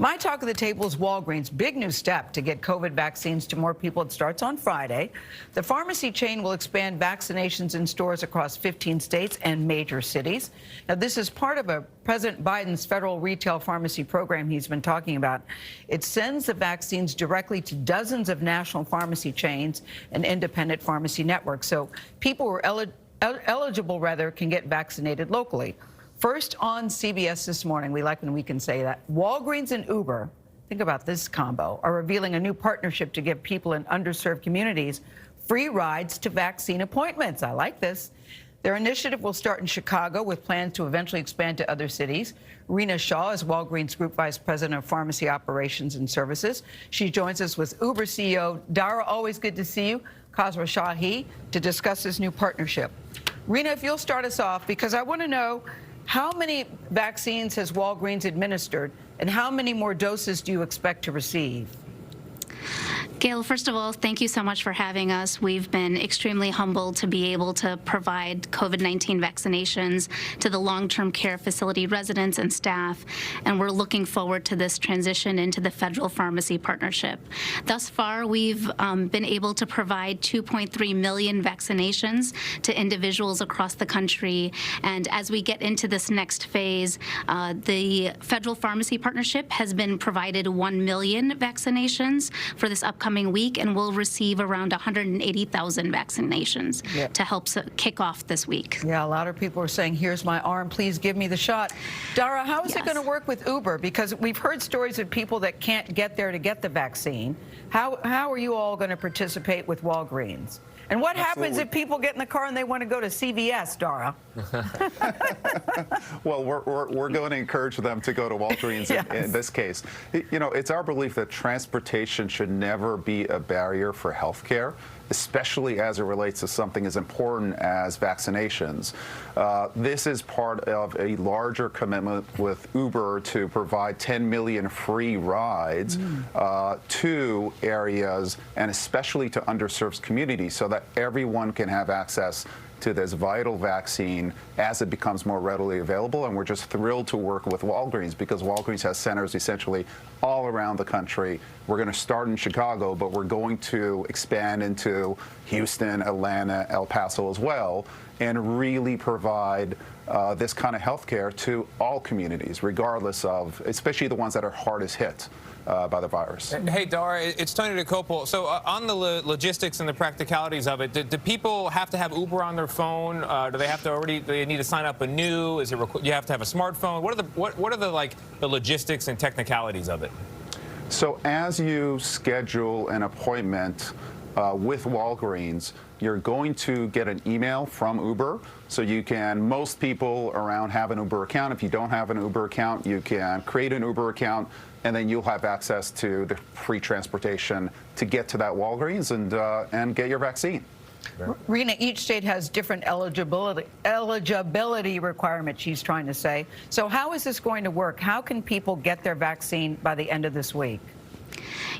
My talk of the table is Walgreens' big new step to get COVID vaccines to more people. It starts on Friday. The pharmacy chain will expand vaccinations in stores across 15 states and major cities. Now, this is part of President Biden's federal retail pharmacy program he's been talking about. It sends the vaccines directly to dozens of national pharmacy chains and independent pharmacy networks. So people who are eligible, can get vaccinated locally. First on CBS This Morning, we like when we can say that, Walgreens and Uber, think about this combo, are revealing a new partnership to give people in underserved communities free rides to vaccine appointments. I like this. Their initiative will start in Chicago with plans to eventually expand to other cities. Rina Shah is Walgreens Group Vice President of Pharmacy Operations and Services. She joins us with Uber CEO Dara, always good to see you, Khosrowshahi, to discuss this new partnership. Rina, if you'll start us off, because I want to know, how many vaccines has Walgreens administered, and how many more doses do you expect to receive? Gayle, first of all, thank you so much for having us. We've been extremely humbled to be able to provide COVID-19 vaccinations to the long-term care facility residents and staff, and we're looking forward to this transition into the federal pharmacy partnership. Thus far, we've been able to provide 2.3 million vaccinations to individuals across the country, and as we get into this next phase, the federal pharmacy partnership has been provided 1 million vaccinations for this upcoming week, and we'll receive around 180,000 vaccinations to help kick off this week. Yeah, a lot of people are saying, here's my arm, please give me the shot. Dara, how is it going to work with Uber? Because we've heard stories of people that can't get there to get the vaccine. How are you all going to participate with Walgreens? And what happens if people get in the car and they want to go to CVS, Dara? Well, we're going to encourage them to go to Walgreens in this case. You know, it's our belief that transportation should never be a barrier for health care, especially as it relates to something as important as vaccinations. This is part of a larger commitment with Uber to provide 10 million free rides to areas and especially to underserved communities so that everyone can have access to this vital vaccine as it becomes more readily available. And we're just thrilled to work with Walgreens because Walgreens has centers essentially all around the country. We're going to start in Chicago, but we're going to expand into Houston, Atlanta, El Paso as well, and really provide this kind of health care to all communities, regardless of, especially the ones that are hardest hit by the virus. Hey, Dara, it's Tony Dokoupil. So on the logistics and the practicalities of it, do people have to have Uber on their phone? Do they have to do they need to sign up anew? Is it you have to have a smartphone? What are the logistics and technicalities of it? So as you schedule an appointment with Walgreens, you're going to get an email from Uber. So you can, most people around have an Uber account. If you don't have an Uber account, you can create an Uber account, and then you'll have access to the free transportation to get to that Walgreens and get your vaccine. Rina, each state has different eligibility requirements, she's trying to say. So how is this going to work? How can people get their vaccine by the end of this week?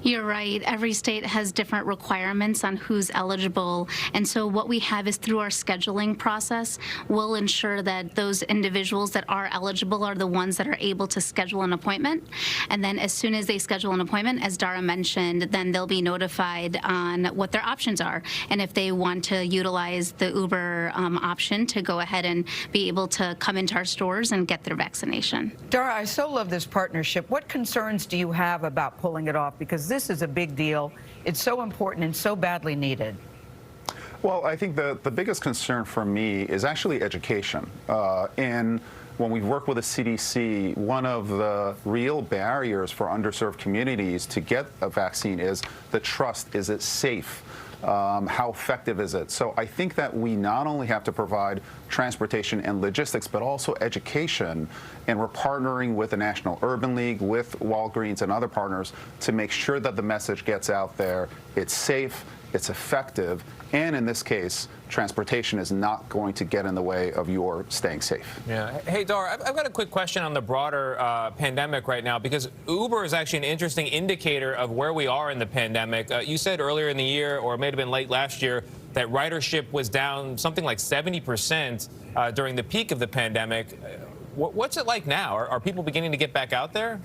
You're right. Every state has different requirements on who's eligible. And so what we have is through our scheduling process, we'll ensure that those individuals that are eligible are the ones that are able to schedule an appointment. And then as soon as they schedule an appointment, as Dara mentioned, then they'll be notified on what their options are. And if they want to utilize the Uber option to go ahead and be able to come into our stores and get their vaccination. Dara, I so love this partnership. What concerns do you have about pulling it off? Because this is a big deal. It's so important and so badly needed. Well, I think the biggest concern for me is actually education. And when we work with the CDC, one of the real barriers for underserved communities to get a vaccine is the trust. Is it safe? How effective is it? So I think that we not only have to provide transportation and logistics, but also education. And we're partnering with the National Urban League, with Walgreens and other partners to make sure that the message gets out there. It's safe, it's effective, and in this case, transportation is not going to get in the way of your staying safe. Yeah. Hey, Dara, I've got a quick question on the broader pandemic right now, because Uber is actually an interesting indicator of where we are in the pandemic. You said earlier in the year, or it may have been late last year, that ridership was down something like 70% during the peak of the pandemic. What's it like now? Are people beginning to get back out there?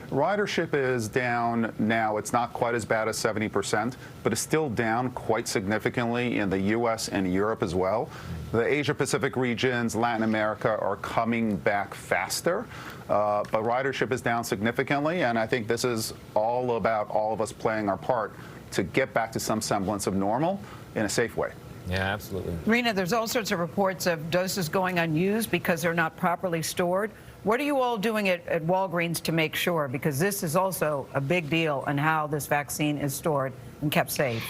Ridership is down now. It's not quite as bad as 70%, but it's still down quite significantly in the U.S. and Europe as well. The Asia-Pacific regions, Latin America are coming back faster, but ridership is down significantly, and I think this is all about all of us playing our part to get back to some semblance of normal in a safe way. Yeah, absolutely. Rina, there's all sorts of reports of doses going unused because they're not properly stored. What are you all doing at Walgreens to make sure? Because this is also a big deal on how this vaccine is stored and kept safe.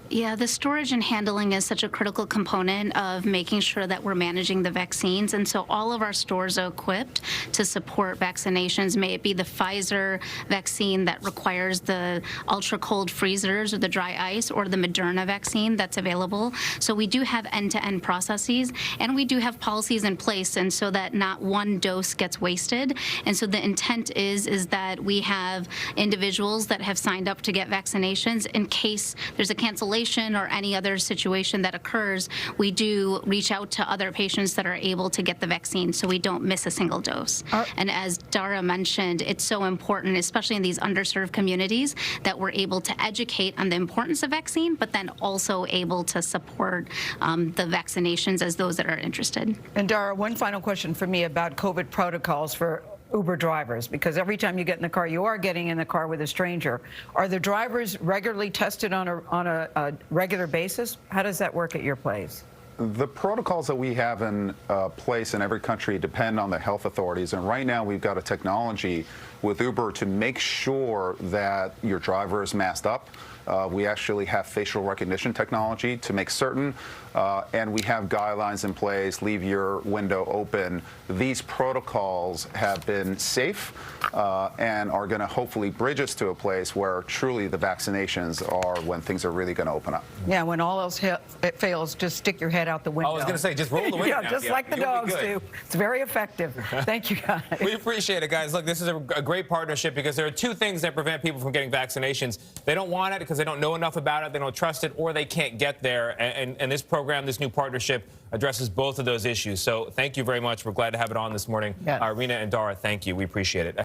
Yeah, the storage and handling is such a critical component of making sure that we're managing the vaccines. And so all of our stores are equipped to support vaccinations, may it be the Pfizer vaccine that requires the ultra cold freezers or the dry ice, or the Moderna vaccine that's available. So we do have end-to-end processes, and we do have policies in place, and so that not one dose gets wasted. And so the intent is that we have individuals that have signed up to get vaccinations in case there's a cancellation or any other situation that occurs. We do reach out to other patients that are able to get the vaccine so we don't miss a single dose. And as Dara mentioned, it's so important, especially in these underserved communities, that we're able to educate on the importance of vaccine, but then also able to support the vaccinations as those that are interested. And Dara, one final question for me about COVID protocols for Uber drivers, because every time you get in the car, you are getting in the car with a stranger. Are the drivers regularly tested on a regular basis? How does that work at your place? The protocols that we have in place in every country depend on the health authorities, and right now we've got a technology with Uber to make sure that your driver is masked up. We actually have facial recognition technology to make certain, and we have guidelines in place, leave your window open. These protocols have been safe and are going to hopefully bridge us to a place where truly the vaccinations are when things are really going to open up. Yeah, when all else fails, just stick your head out the window. I was going to say, just roll the window Yeah, down. just like the dogs do. It's very effective. Thank you, guys. We appreciate it, guys. Look, this is a great partnership because there are two things that prevent people from getting vaccinations. They don't want it because they don't know enough about it, they don't trust it, or they can't get there. And this program, this new partnership, addresses both of those issues. So thank you very much. We're glad to have it on this morning. Yes. Rina and Dara, thank you. We appreciate it.